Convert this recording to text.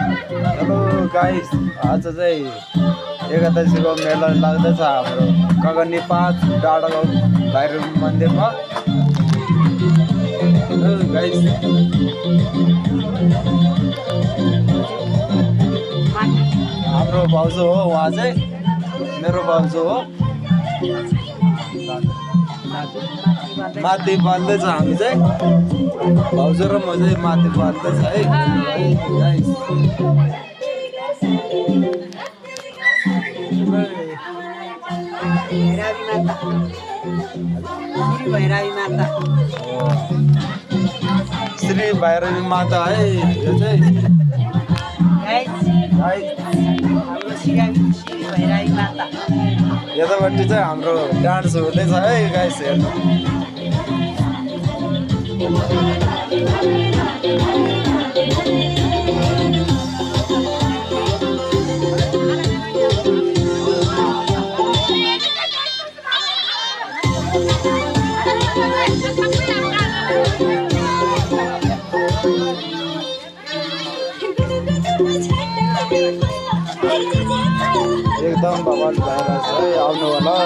Hello guys, आज चाहिँ एकादशीको मेला लाग्दैछ हाम्रो कगनी 5 डाँडा गाउँ भैरव मन्दिरमा। हेलो गाइस, हाम्रो भाउजू हो, उहाँ चाहिँ मेरो भाउजू हो। माथि बाल्दैछ, हामी चाहिँ भाउजू र म चाहिँ माथि बाल्दैछ है गाइस। श्री भैरवी माता है यो चाहिँ यतापट्टि चाहिँ हाम्रो डान्स हुँदैछ है गाइस, हेर्नु। एकदम बवाल भइरहेछ है, आउनु होला।